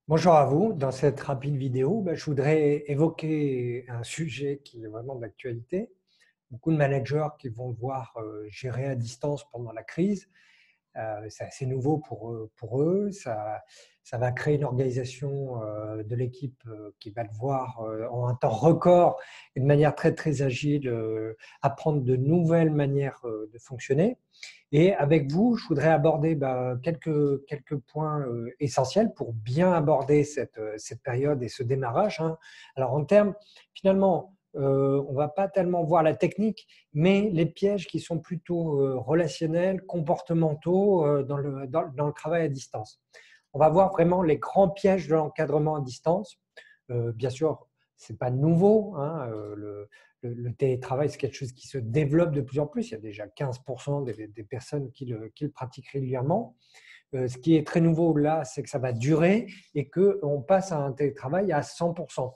Bonjour à vous. Dans cette rapide vidéo, je voudrais évoquer un sujet qui est vraiment d'actualité. Beaucoup de managers qui vont devoir gérer à distance pendant la crise. C'est assez nouveau pour eux. Ça va créer une organisation de l'équipe qui va devoir, en un temps record, et de manière très, très agile, apprendre de nouvelles manières de fonctionner. Et avec vous, je voudrais aborder quelques points essentiels pour bien aborder cette période et ce démarrage, hein. Alors, en termes, finalement, on ne va pas tellement voir la technique, mais les pièges qui sont plutôt relationnels, comportementaux dans le travail à distance. On va voir vraiment les grands pièges de l'encadrement à distance. Bien sûr, ce n'est pas nouveau, hein, le télétravail, c'est quelque chose qui se développe de plus en plus. Il y a déjà 15% des personnes qui le pratiquent régulièrement. Ce qui est très nouveau là, c'est que ça va durer et qu'on passe à un télétravail à 100%.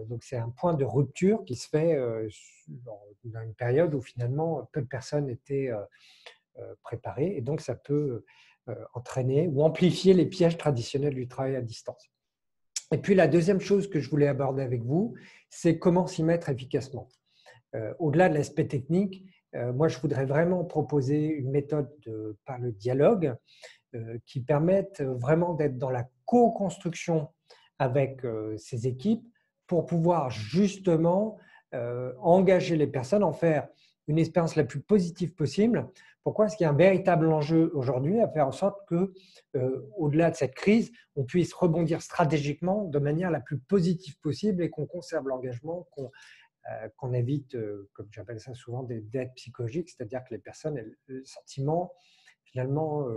Donc, c'est un point de rupture qui se fait dans une période où finalement peu de personnes étaient préparées. Et donc, ça peut entraîner ou amplifier les pièges traditionnels du travail à distance. Et puis, la deuxième chose que je voulais aborder avec vous, c'est comment s'y mettre efficacement. Au-delà de l'aspect technique, moi, je voudrais vraiment proposer une méthode par le dialogue qui permette vraiment d'être dans la co-construction avec ces équipes pour pouvoir justement engager les personnes, en faire une expérience la plus positive possible. Pourquoi? Parce qu'il y a un véritable enjeu aujourd'hui à faire en sorte que, au-delà de cette crise, on puisse rebondir stratégiquement de manière la plus positive possible et qu'on conserve l'engagement, qu'on évite, comme j'appelle ça souvent, des dettes psychologiques, c'est-à-dire que les personnes aient le sentiment finalement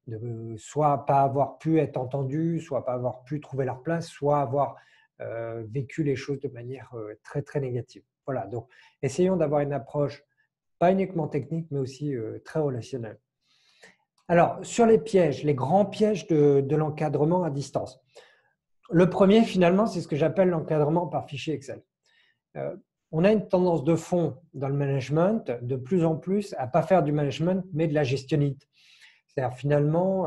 de soit pas avoir pu être entendues, soit pas avoir pu trouver leur place, soit avoir vécu les choses de manière très, très négative. Voilà, donc essayons d'avoir une approche pas uniquement technique, mais aussi très relationnelle. Alors, sur les pièges, les grands pièges de l'encadrement à distance. Le premier, finalement, c'est ce que j'appelle l'encadrement par fichier Excel. Euh, on a une tendance de fond dans le management de plus en plus à ne pas faire du management, mais de la gestionnite. C'est-à-dire finalement,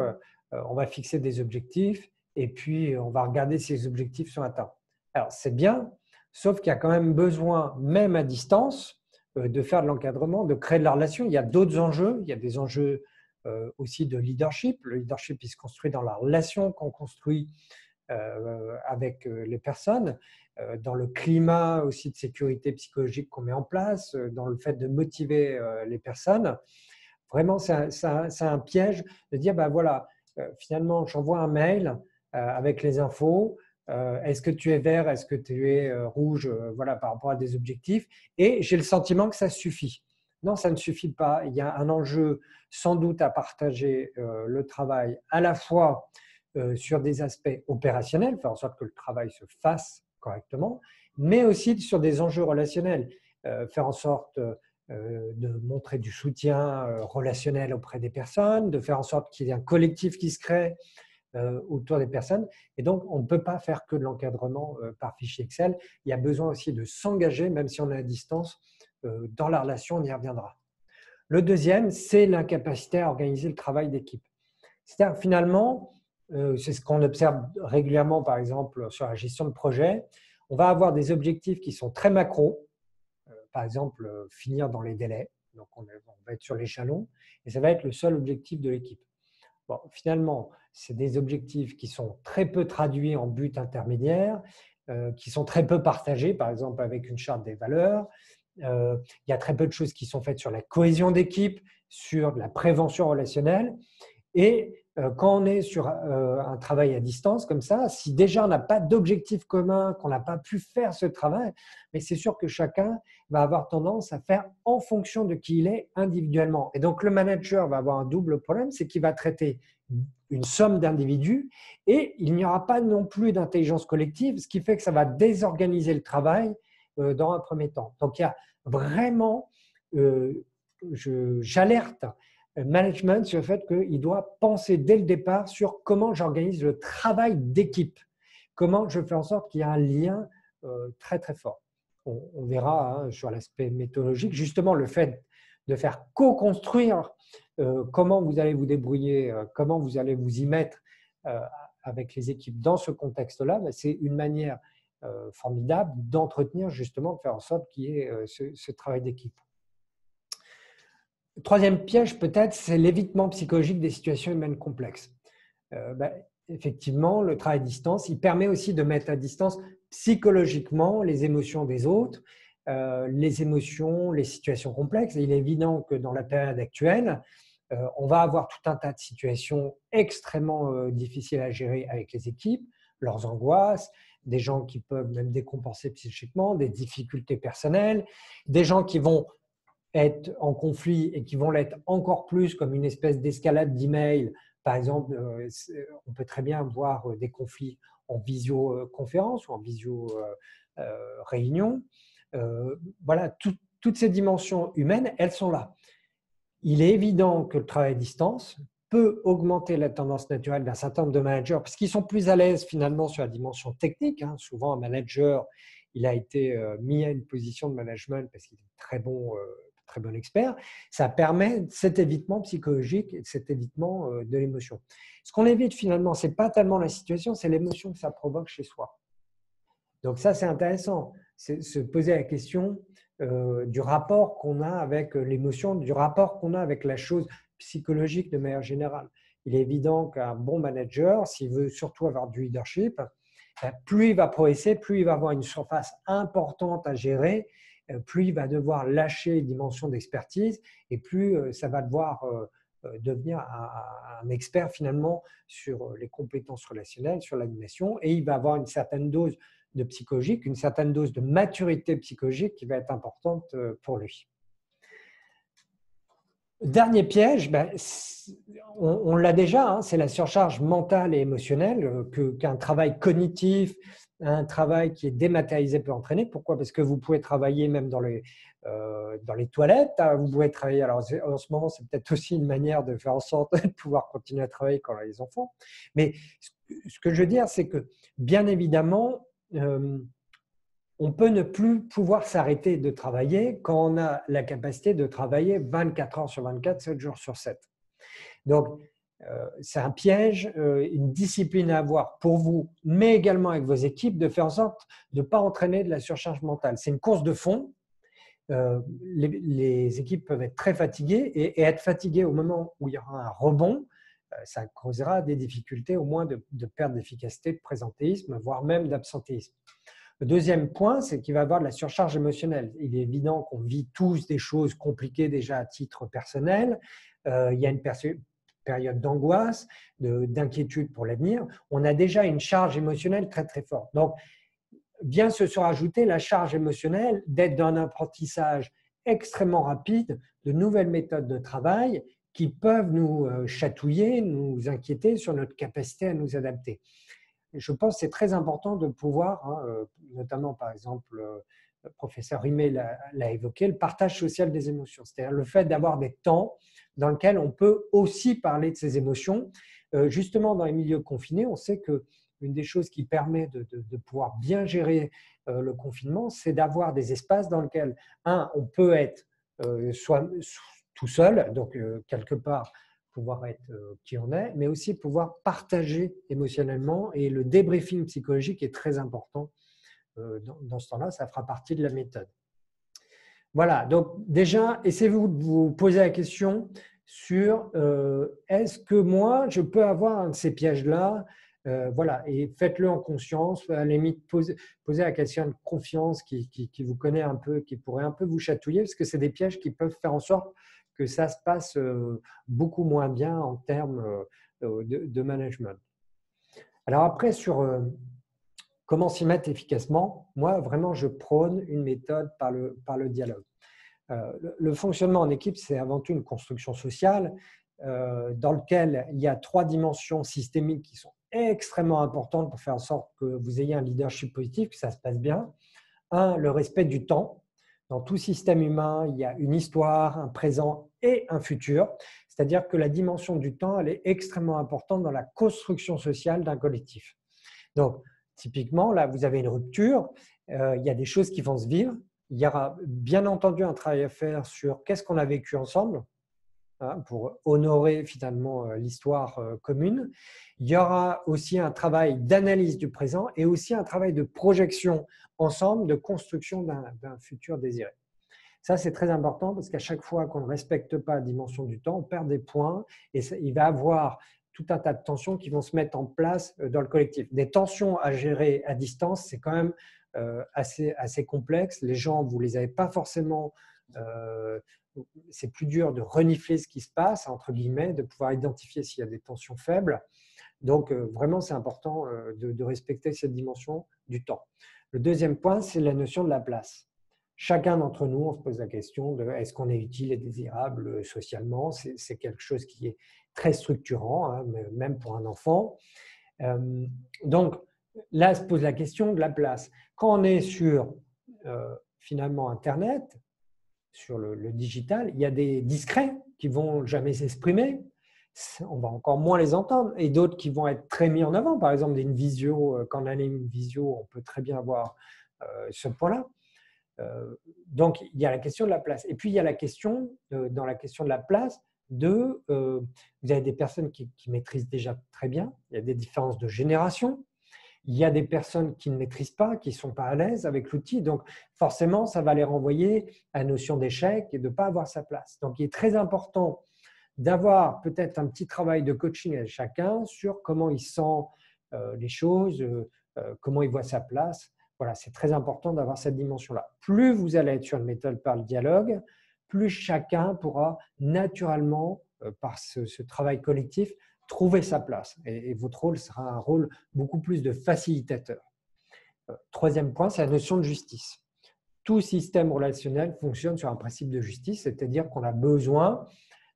on va fixer des objectifs et puis on va regarder si les objectifs sont atteints. Alors c'est bien, sauf qu'il y a quand même besoin, même à distance, de faire de l'encadrement, de créer de la relation. Il y a d'autres enjeux, il y a des enjeux aussi de leadership. Le leadership, il se construit dans la relation qu'on construit avec les personnes, dans le climat aussi de sécurité psychologique qu'on met en place, dans le fait de motiver les personnes. Vraiment, c'est un piège de dire, voilà, finalement, j'envoie un mail avec les infos. Est-ce que tu es vert? Est-ce que tu es rouge? Voilà, par rapport à des objectifs. Et j'ai le sentiment que ça suffit. Non, ça ne suffit pas. Il y a un enjeu sans doute à partager le travail à la fois sur des aspects opérationnels, faire en sorte que le travail se fasse correctement, mais aussi sur des enjeux relationnels, faire en sorte de montrer du soutien relationnel auprès des personnes, de faire en sorte qu'il y ait un collectif qui se crée autour des personnes. Et donc, on ne peut pas faire que de l'encadrement par fichier Excel. Il y a besoin aussi de s'engager, même si on est à distance, dans la relation, on y reviendra. Le deuxième, c'est l'incapacité à organiser le travail d'équipe. C'est-à-dire, finalement, c'est ce qu'on observe régulièrement, par exemple, sur la gestion de projet. On va avoir des objectifs qui sont très macro, par exemple, finir dans les délais. Donc, on va être sur l'échelon et ça va être le seul objectif de l'équipe. Bon, finalement, c'est des objectifs qui sont très peu traduits en buts intermédiaires, qui sont très peu partagés, par exemple avec une charte des valeurs. Il y a très peu de choses qui sont faites sur la cohésion d'équipe, sur la prévention relationnelle. Et quand on est sur un travail à distance comme ça, si déjà on n'a pas d'objectif commun, qu'on n'a pas pu faire ce travail, mais c'est sûr que chacun va avoir tendance à faire en fonction de qui il est individuellement. Et donc le manager va avoir un double problème, c'est qu'il va traiter une somme d'individus et il n'y aura pas non plus d'intelligence collective, ce qui fait que ça va désorganiser le travail dans un premier temps. Donc il y a vraiment, j'alerte management sur le fait qu'il doit penser dès le départ sur comment j'organise le travail d'équipe, comment je fais en sorte qu'il y ait un lien très très fort. On verra sur l'aspect méthodologique, justement le fait de faire co-construire comment vous allez vous débrouiller, comment vous allez vous y mettre avec les équipes dans ce contexte-là, c'est une manière formidable d'entretenir justement, de faire en sorte qu'il y ait ce travail d'équipe. Le troisième piège peut-être, c'est l'évitement psychologique des situations humaines complexes. Effectivement, le travail à distance, il permet aussi de mettre à distance psychologiquement les émotions des autres, les émotions, les situations complexes. Et il est évident que dans la période actuelle, on va avoir tout un tas de situations extrêmement difficiles à gérer avec les équipes, leurs angoisses, des gens qui peuvent même décompenser psychiquement, des difficultés personnelles, des gens qui vont être en conflit et qui vont l'être encore plus comme une espèce d'escalade d'emails. Par exemple, on peut très bien voir des conflits en visioconférence ou en visio-réunion. Voilà, toutes ces dimensions humaines, elles sont là. Il est évident que le travail à distance peut augmenter la tendance naturelle d'un certain nombre de managers parce qu'ils sont plus à l'aise finalement sur la dimension technique. Souvent, un manager, il a été mis à une position de management parce qu'il est très bon expert. Ça permet cet évitement psychologique et cet évitement de l'émotion. Ce qu'on évite finalement, ce n'est pas tellement la situation, c'est l'émotion que ça provoque chez soi. Donc ça, c'est intéressant. C'est se poser la question du rapport qu'on a avec l'émotion, du rapport qu'on a avec la chose psychologique de manière générale. Il est évident qu'un bon manager, s'il veut surtout avoir du leadership, plus il va progresser, plus il va avoir une surface importante à gérer, plus il va devoir lâcher une dimension d'expertise et plus ça va devoir devenir un expert finalement sur les compétences relationnelles, sur l'animation, et il va avoir une certaine dose de psychologique, une certaine dose de maturité psychologique qui va être importante pour lui. Dernier piège, on l'a déjà, c'est la surcharge mentale et émotionnelle qu'un travail cognitif, un travail qui est dématérialisé peut entraîner. Pourquoi? Parce que vous pouvez travailler même dans les toilettes, vous pouvez travailler, alors en ce moment c'est peut-être aussi une manière de faire en sorte de pouvoir continuer à travailler quand on a les enfants, mais ce que je veux dire c'est que bien évidemment on peut ne plus pouvoir s'arrêter de travailler quand on a la capacité de travailler 24 heures sur 24, 7 jours sur 7. Donc, c'est un piège, une discipline à avoir pour vous, mais également avec vos équipes, de faire en sorte de ne pas entraîner de la surcharge mentale. C'est une course de fond. Les équipes peuvent être très fatiguées et être fatiguées au moment où il y aura un rebond, ça causera des difficultés au moins de perte d'efficacité, de présentéisme, voire même d'absentéisme. Le deuxième point, c'est qu'il va y avoir de la surcharge émotionnelle. Il est évident qu'on vit tous des choses compliquées déjà à titre personnel. Il y a une période d'angoisse, d'inquiétude pour l'avenir. On a déjà une charge émotionnelle très très forte. Donc, vient se surajouter la charge émotionnelle d'être dans un apprentissage extrêmement rapide de nouvelles méthodes de travail qui peuvent nous chatouiller, nous inquiéter sur notre capacité à nous adapter. Je pense que c'est très important de pouvoir, notamment par exemple, le professeur Rimet l'a évoqué, le partage social des émotions, c'est-à-dire le fait d'avoir des temps dans lesquels on peut aussi parler de ses émotions. Justement, dans les milieux confinés, on sait qu'une des choses qui permet de pouvoir bien gérer le confinement, c'est d'avoir des espaces dans lesquels, on peut être soit tout seul, donc quelque part, pouvoir être qui on est, mais aussi pouvoir partager émotionnellement, et le débriefing psychologique est très important dans ce temps-là, ça fera partie de la méthode. Voilà, donc déjà, essayez-vous de vous poser la question sur est-ce que moi, je peux avoir un de ces pièges-là, voilà, et faites-le en conscience, à la limite, posez la question de confiance qui vous connaît un peu, qui pourrait un peu vous chatouiller, parce que c'est des pièges qui peuvent faire en sorte que ça se passe beaucoup moins bien en termes de management. Alors après, sur comment s'y mettre efficacement, moi, vraiment, je prône une méthode par le dialogue. Le fonctionnement en équipe, c'est avant tout une construction sociale dans laquelle il y a 3 dimensions systémiques qui sont extrêmement importantes pour faire en sorte que vous ayez un leadership positif, que ça se passe bien. 1, le respect du temps. Dans tout système humain, il y a une histoire, un présent et un futur. C'est-à-dire que la dimension du temps, elle est extrêmement importante dans la construction sociale d'un collectif. Donc, typiquement, là, vous avez une rupture, il y a des choses qui vont se vivre. Il y aura bien entendu un travail à faire sur qu'est-ce qu'on a vécu ensemble, hein, pour honorer finalement l'histoire commune. Il y aura aussi un travail d'analyse du présent et aussi un travail de projection ensemble, de construction d'un futur désiré. Ça, c'est très important parce qu'à chaque fois qu'on ne respecte pas la dimension du temps, on perd des points et il va y avoir tout un tas de tensions qui vont se mettre en place dans le collectif. Des tensions à gérer à distance, c'est quand même assez complexe. Les gens, vous ne les avez pas forcément… c'est plus dur de renifler ce qui se passe, entre guillemets, de pouvoir identifier s'il y a des tensions faibles. Donc, vraiment, c'est important de respecter cette dimension du temps. Le deuxième point, c'est la notion de la place. Chacun d'entre nous, on se pose la question de est-ce qu'on est utile et désirable socialement. C'est quelque chose qui est très structurant, hein, même pour un enfant. Donc, là, se pose la question de la place. Quand on est sur, finalement, Internet, sur le digital, il y a des discrets qui ne vont jamais s'exprimer. On va encore moins les entendre. Et d'autres qui vont être très mis en avant. Par exemple, une visio, quand on anime une visio, on peut très bien avoir ce point-là. Donc, il y a la question de la place. Et puis, il y a la question, dans la question de la place, vous avez des personnes qui maîtrisent déjà très bien. Il y a des différences de génération. Il y a des personnes qui ne maîtrisent pas, qui ne sont pas à l'aise avec l'outil. Donc, forcément, ça va les renvoyer à la notion d'échec et de ne pas avoir sa place. Donc, il est très important d'avoir peut-être un petit travail de coaching avec chacun sur comment il sent les choses, comment il voit sa place. Voilà, c'est très important d'avoir cette dimension-là. Plus vous allez être sur une méthode par le dialogue, plus chacun pourra naturellement, par ce travail collectif, trouver sa place. Et votre rôle sera un rôle beaucoup plus de facilitateur. Troisième point, c'est la notion de justice. Tout système relationnel fonctionne sur un principe de justice, c'est-à-dire qu'on a besoin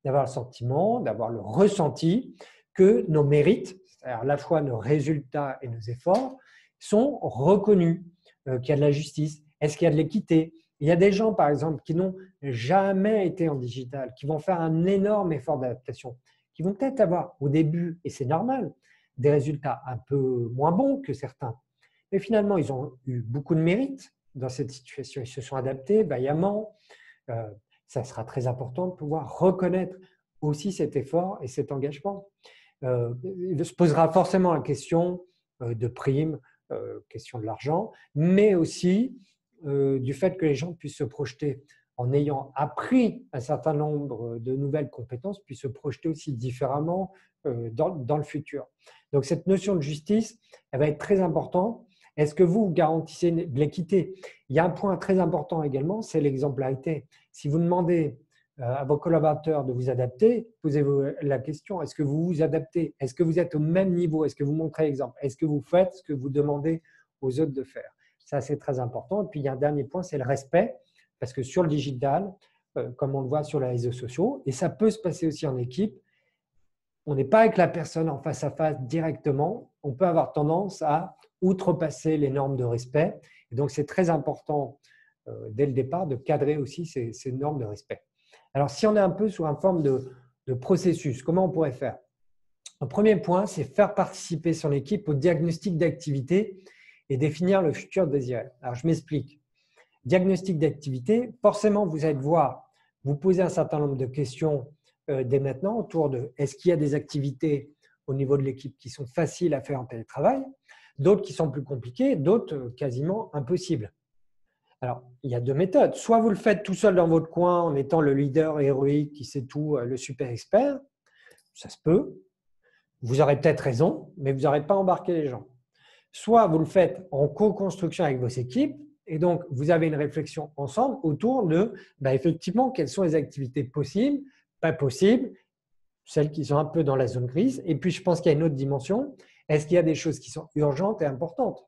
d'avoir le sentiment, d'avoir le ressenti que nos mérites, c'est-à-dire à la fois nos résultats et nos efforts, sont reconnus, qu'il y a de la justice. Est-ce qu'il y a de l'équité? Il y a des gens, par exemple, qui n'ont jamais été en digital, qui vont faire un énorme effort d'adaptation, qui vont peut-être avoir au début, et c'est normal, des résultats un peu moins bons que certains. Mais finalement, ils ont eu beaucoup de mérite dans cette situation. Ils se sont adaptés vaillamment. Ça sera très important de pouvoir reconnaître aussi cet effort et cet engagement. Il se posera forcément la question de primes, question de l'argent, mais aussi du fait que les gens puissent se projeter en ayant appris un certain nombre de nouvelles compétences, puissent se projeter aussi différemment dans le futur. Donc, cette notion de justice, elle va être très importante. Est-ce que vous garantissez de l'équité? Il y a un point très important également, c'est l'exemplarité. Si vous demandez à vos collaborateurs de vous adapter, posez-vous la question, est-ce que vous vous adaptez? Est-ce que vous êtes au même niveau? Est-ce que vous montrez l'exemple? Est-ce que vous faites ce que vous demandez aux autres de faire? Ça, c'est très important. Et puis, il y a un dernier point, c'est le respect. Parce que sur le digital, comme on le voit sur les réseaux sociaux, et ça peut se passer aussi en équipe, on n'est pas avec la personne en face à face directement. On peut avoir tendance à outrepasser les normes de respect. Et donc, c'est très important dès le départ de cadrer aussi ces normes de respect. Alors, si on est un peu sous une forme de processus, comment on pourrait faire? Le premier point, c'est faire participer son équipe au diagnostic d'activité et définir le futur désiré. Alors, je m'explique. Diagnostic d'activité, forcément, vous allez devoir vous poser un certain nombre de questions dès maintenant autour de est-ce qu'il y a des activités au niveau de l'équipe qui sont faciles à faire en télétravail, d'autres qui sont plus compliquées, d'autres quasiment impossibles. Alors, il y a deux méthodes. Soit vous le faites tout seul dans votre coin en étant le leader héroïque qui sait tout, le super expert, ça se peut. Vous aurez peut-être raison, mais vous n'aurez pas embarqué les gens. Soit vous le faites en co-construction avec vos équipes, et donc vous avez une réflexion ensemble autour de, effectivement, quelles sont les activités possibles, pas possibles, celles qui sont un peu dans la zone grise. Et puis, je pense qu'il y a une autre dimension. Est-ce qu'il y a des choses qui sont urgentes et importantes?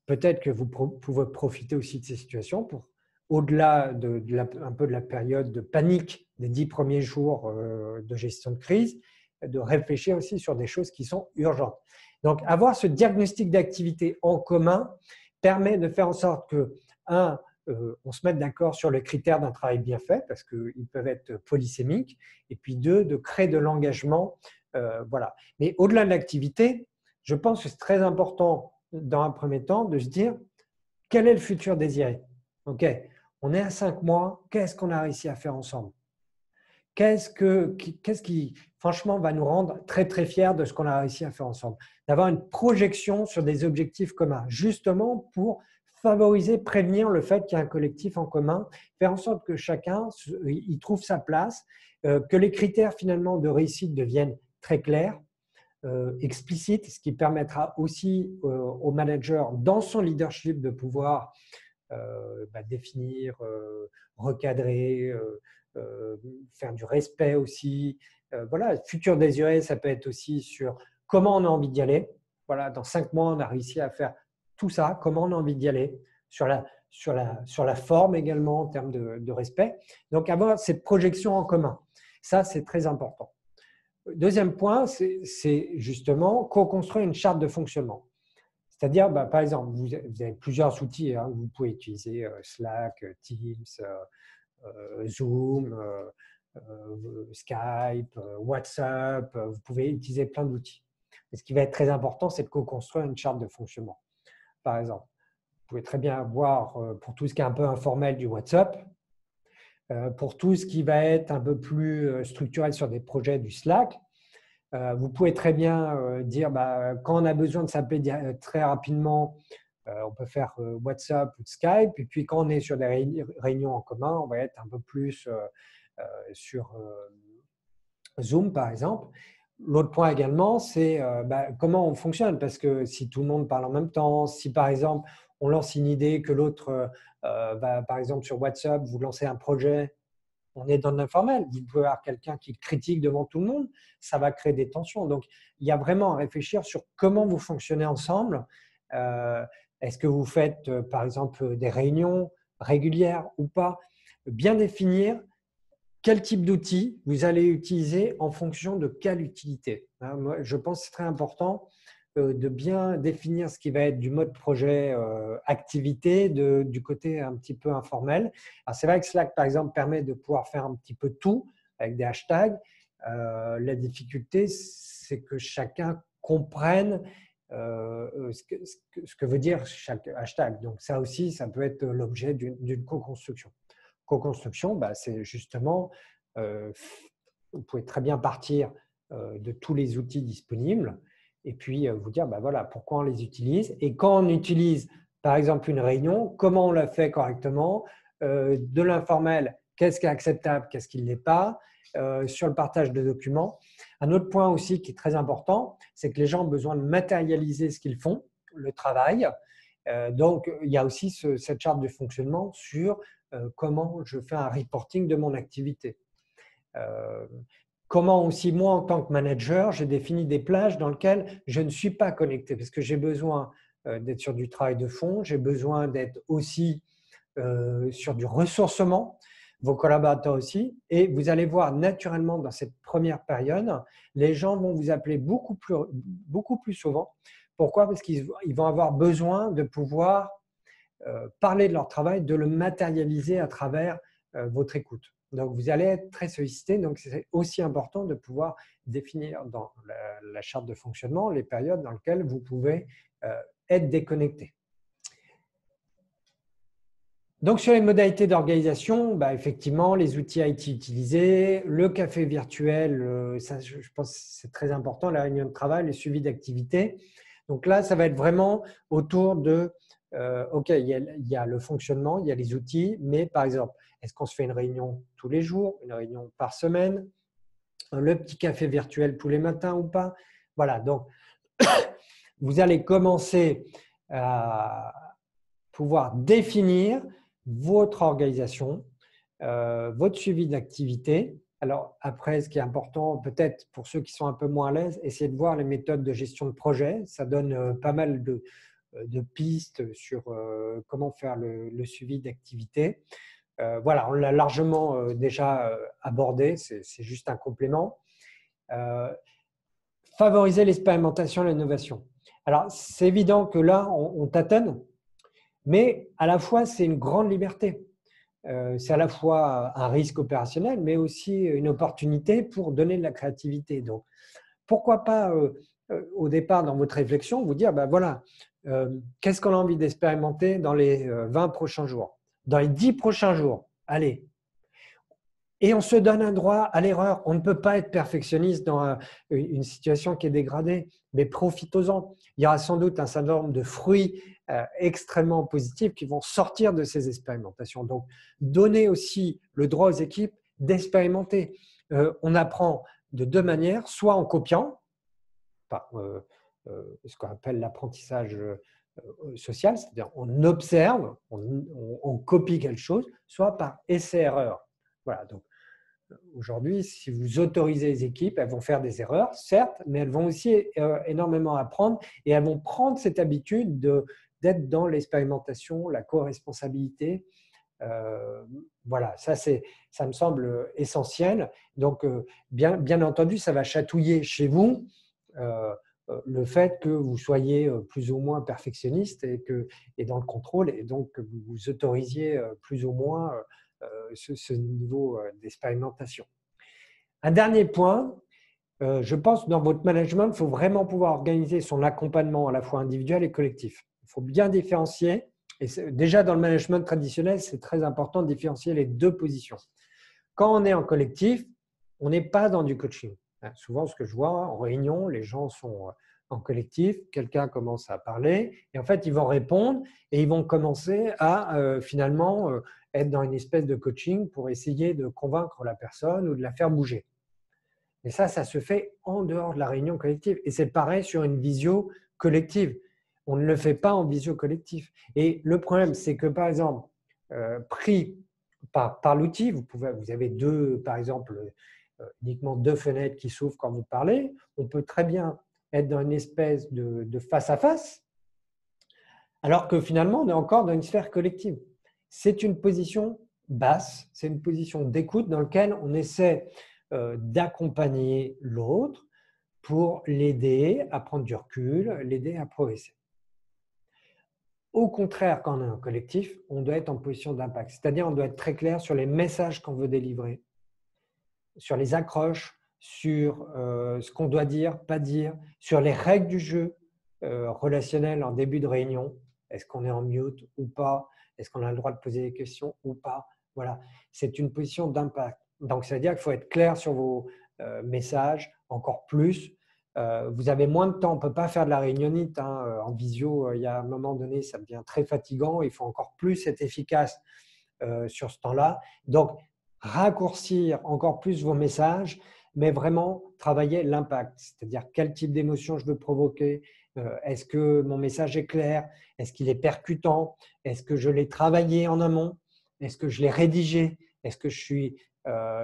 Peut-être que vous pouvez profiter aussi de ces situations pour, au-delà un peu de la période de panique des 10 premiers jours de gestion de crise, de réfléchir aussi sur des choses qui sont urgentes. Donc, avoir ce diagnostic d'activité en commun permet de faire en sorte que, on se mette d'accord sur les critères d'un travail bien fait, parce qu'ils peuvent être polysémiques, et puis deux, de créer de l'engagement. Voilà. Mais au-delà de l'activité, je pense que c'est très important, dans un premier temps, de se dire quel est le futur désiré. OK, on est à 5 mois, qu'est-ce qu'on a réussi à faire ensemble? qu'est-ce qui, franchement, va nous rendre très, très fiers de ce qu'on a réussi à faire ensemble. D'avoir une projection sur des objectifs communs, justement pour favoriser, prévenir le fait qu'il y a un collectif en commun, faire en sorte que chacun y trouve sa place, que les critères finalement de réussite deviennent très clairs, explicites, ce qui permettra aussi au manager dans son leadership de pouvoir définir, recadrer, faire du respect aussi. Voilà, futur désiré, ça peut être aussi sur comment on a envie d'y aller. Voilà, dans 5 mois, on a réussi à faire tout ça, comment on a envie d'y aller, sur la forme également en termes de respect. Donc, avoir cette projection en commun, ça, c'est très important. Deuxième point, c'est justement co-construire une charte de fonctionnement. C'est-à-dire, par exemple, vous avez plusieurs outils. Hein, vous pouvez utiliser Slack, Teams, Zoom, Skype, WhatsApp. Vous pouvez utiliser plein d'outils. Mais ce qui va être très important, c'est de co-construire une charte de fonctionnement. Par exemple, vous pouvez très bien avoir, pour tout ce qui est un peu informel, du WhatsApp. Pour tout ce qui va être un peu plus structurel sur des projets, du Slack. Vous pouvez très bien dire, quand on a besoin de s'appeler très rapidement, on peut faire WhatsApp ou Skype. Et puis, quand on est sur des réunions en commun, on va être un peu plus sur Zoom, par exemple. L'autre point également, c'est comment on fonctionne. Parce que si tout le monde parle en même temps, si par exemple, on lance une idée que l'autre, par exemple sur WhatsApp, vous lancez un projet, on est dans l'informel. Vous pouvez avoir quelqu'un qui critique devant tout le monde, ça va créer des tensions. Donc, il y a vraiment à réfléchir sur comment vous fonctionnez ensemble. Est-ce que vous faites, par exemple, des réunions régulières ou pas? Bien définir quel type d'outils vous allez utiliser en fonction de quelle utilité. Moi, je pense que c'est très important de bien définir ce qui va être du mode projet activité, du côté un petit peu informel. Alors, c'est vrai que Slack, par exemple, permet de pouvoir faire un petit peu tout avec des hashtags. La difficulté, c'est que chacun comprenne ce que veut dire chaque hashtag. Donc, ça aussi, ça peut être l'objet d'une co-construction. Co-construction, c'est justement, vous pouvez très bien partir de tous les outils disponibles et puis vous dire, voilà, pourquoi on les utilise. Et quand on utilise, par exemple, une réunion, comment on la fait correctement, de l'informel, qu'est-ce qui est acceptable, qu'est-ce qui ne l'est pas, sur le partage de documents. Un autre point aussi qui est très important, c'est que les gens ont besoin de matérialiser ce qu'ils font, le travail. Donc, il y a aussi cette charte de fonctionnement sur comment je fais un reporting de mon activité. Comment aussi, moi, en tant que manager, j'ai défini des plages dans lesquelles je ne suis pas connecté parce que j'ai besoin d'être sur du travail de fond, j'ai besoin d'être aussi sur du ressourcement, vos collaborateurs aussi. Et vous allez voir naturellement dans cette première période, les gens vont vous appeler beaucoup plus souvent. Pourquoi? Parce qu'ils vont avoir besoin de pouvoir parler de leur travail, de le matérialiser à travers votre écoute. Donc, vous allez être très sollicité. Donc, c'est aussi important de pouvoir définir dans la charte de fonctionnement les périodes dans lesquelles vous pouvez être déconnecté. Donc, sur les modalités d'organisation, effectivement, les outils IT utilisés, le café virtuel, ça, je pense que c'est très important, la réunion de travail, le suivi d'activité. Donc là, ça va être vraiment autour de, OK, il y a le fonctionnement, il y a les outils, mais par exemple, est-ce qu'on se fait une réunion tous les jours, une réunion par semaine, le petit café virtuel tous les matins ou pas? Voilà, donc vous allez commencer à pouvoir définir votre organisation, votre suivi d'activité. Alors après, ce qui est important, peut-être pour ceux qui sont un peu moins à l'aise, essayez de voir les méthodes de gestion de projet. Ça donne pas mal de pistes sur comment faire le suivi d'activité. Voilà, on l'a largement déjà abordé, c'est juste un complément. Favoriser l'expérimentation et l'innovation. Alors, c'est évident que là, on tâtonne, mais à la fois, c'est une grande liberté. C'est à la fois un risque opérationnel, mais aussi une opportunité pour donner de la créativité. Donc, pourquoi pas, au départ, dans votre réflexion, vous dire, voilà, qu'est-ce qu'on a envie d'expérimenter dans les 20 prochains jours? Dans les 10 prochains jours, allez, Et on se donne un droit à l'erreur. On ne peut pas être perfectionniste dans une situation qui est dégradée, mais profitons-en. Il y aura sans doute un certain nombre de fruits extrêmement positifs qui vont sortir de ces expérimentations. Donc, donner aussi le droit aux équipes d'expérimenter. On apprend de deux manières, soit en copiant, ce qu'on appelle l'apprentissage social, c'est-à-dire on observe, on copie quelque chose, soit par essai-erreur. Voilà, donc aujourd'hui, si vous autorisez les équipes, elles vont faire des erreurs, certes, mais elles vont aussi énormément apprendre et elles vont prendre cette habitude d'être dans l'expérimentation, la co-responsabilité. Voilà, ça me semble essentiel. Donc, bien entendu, ça va chatouiller chez vous le fait que vous soyez plus ou moins perfectionniste et dans le contrôle, et donc que vous vous autorisiez plus ou moins ce niveau d'expérimentation. Un dernier point, je pense que dans votre management, il faut vraiment pouvoir organiser son accompagnement à la fois individuel et collectif. Il faut bien différencier, et déjà dans le management traditionnel, c'est très important de différencier les deux positions. Quand on est en collectif, on n'est pas dans du coaching. Souvent, ce que je vois en réunion, les gens sont en collectif, quelqu'un commence à parler, et en fait, ils vont répondre et ils vont commencer à finalement être dans une espèce de coaching pour essayer de convaincre la personne ou de la faire bouger. Et ça se fait en dehors de la réunion collective. Et c'est pareil sur une visio collective. On ne le fait pas en visio collective. Et le problème, c'est que, par exemple, pris par l'outil, vous avez par exemple, uniquement deux fenêtres qui s'ouvrent quand vous parlez. On peut très bien être dans une espèce de face-à-face, alors que finalement, on est encore dans une sphère collective. C'est une position basse, c'est une position d'écoute dans laquelle on essaie d'accompagner l'autre pour l'aider à prendre du recul, l'aider à progresser. Au contraire, quand on est en collectif, on doit être en position d'impact, c'est-à-dire on doit être très clair sur les messages qu'on veut délivrer, sur les accroches, sur ce qu'on doit dire, pas dire, sur les règles du jeu relationnel en début de réunion. Est-ce qu'on est en mute ou pas? Est-ce qu'on a le droit de poser des questions ou pas? Voilà, c'est une position d'impact. Donc, c'est-à-dire qu'il faut être clair sur vos messages, encore plus. Vous avez moins de temps, on ne peut pas faire de la réunionnite en visio. Il y a un moment donné, ça devient très fatigant. Il faut encore plus être efficace sur ce temps-là. Donc, raccourcir encore plus vos messages, mais vraiment travailler l'impact, c'est-à-dire quel type d'émotion je veux provoquer, est-ce que mon message est clair, est-ce qu'il est percutant, est-ce que je l'ai travaillé en amont, est-ce que je l'ai rédigé, est-ce que je suis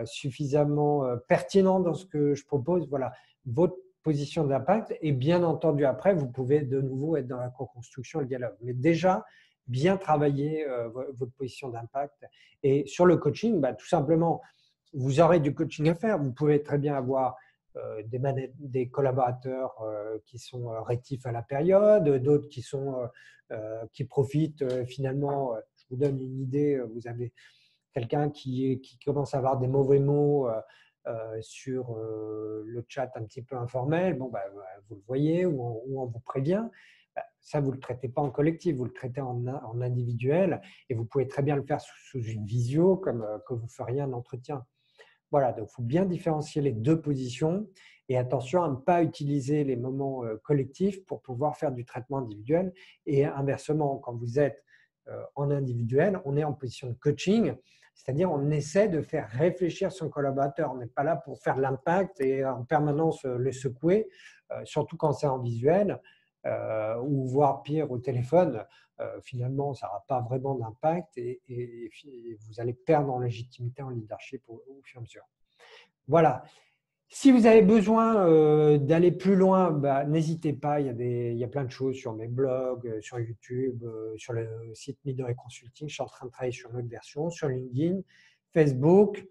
suffisamment pertinent dans ce que je propose. Voilà, votre position d'impact, et bien entendu après, vous pouvez de nouveau être dans la co-construction et le dialogue. Mais déjà, bien travailler votre position d'impact. Et sur le coaching, tout simplement, vous aurez du coaching à faire. Vous pouvez très bien avoir des collaborateurs qui sont réactifs à la période, d'autres qui profitent finalement. Je vous donne une idée, vous avez quelqu'un qui commence à avoir des mauvais mots sur le chat un petit peu informel, vous le voyez ou on vous prévient. Ça, vous ne le traitez pas en collectif, vous le traitez en individuel et vous pouvez très bien le faire sous une visio comme que vous feriez un entretien. Voilà, donc il faut bien différencier les deux positions et attention à ne pas utiliser les moments collectifs pour pouvoir faire du traitement individuel. Et inversement, quand vous êtes en individuel, on est en position de coaching, c'est-à-dire on essaie de faire réfléchir son collaborateur. On n'est pas là pour faire l'impact et en permanence le secouer, surtout quand c'est en visuel ou voire pire au téléphone. Finalement, ça n'aura pas vraiment d'impact et vous allez perdre en légitimité, en leadership au fur et à mesure. Voilà. Si vous avez besoin d'aller plus loin, n'hésitez pas. Il y a plein de choses sur mes blogs, sur YouTube, sur le site Midori Consulting. Je suis en train de travailler sur une autre version, sur LinkedIn, Facebook,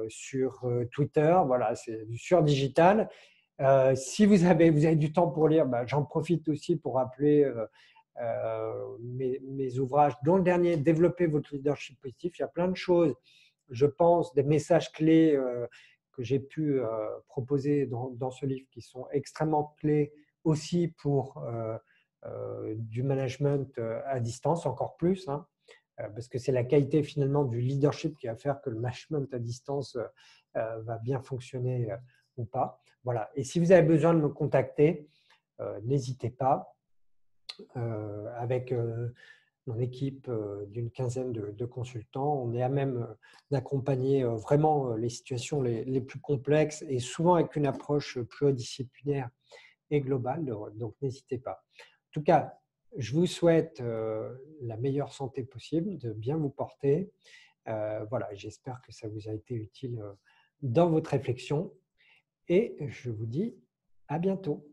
sur Twitter. Voilà, c'est du surdigital. Si vous avez du temps pour lire, j'en profite aussi pour rappeler mes ouvrages, dont le dernier, Développer votre leadership positif. Il y a plein de choses, je pense, des messages clés que j'ai pu proposer dans ce livre qui sont extrêmement clés aussi pour du management à distance, encore plus. parce que c'est la qualité finalement du leadership qui va faire que le management à distance va bien fonctionner ou pas. Voilà. Et si vous avez besoin de me contacter, n'hésitez pas. Avec mon équipe d'une quinzaine de consultants, on est à même d'accompagner vraiment les situations les plus complexes et souvent avec une approche pluridisciplinaire et globale. Donc, n'hésitez pas. En tout cas, je vous souhaite la meilleure santé possible, de bien vous porter. Voilà, j'espère que ça vous a été utile dans votre réflexion et je vous dis à bientôt.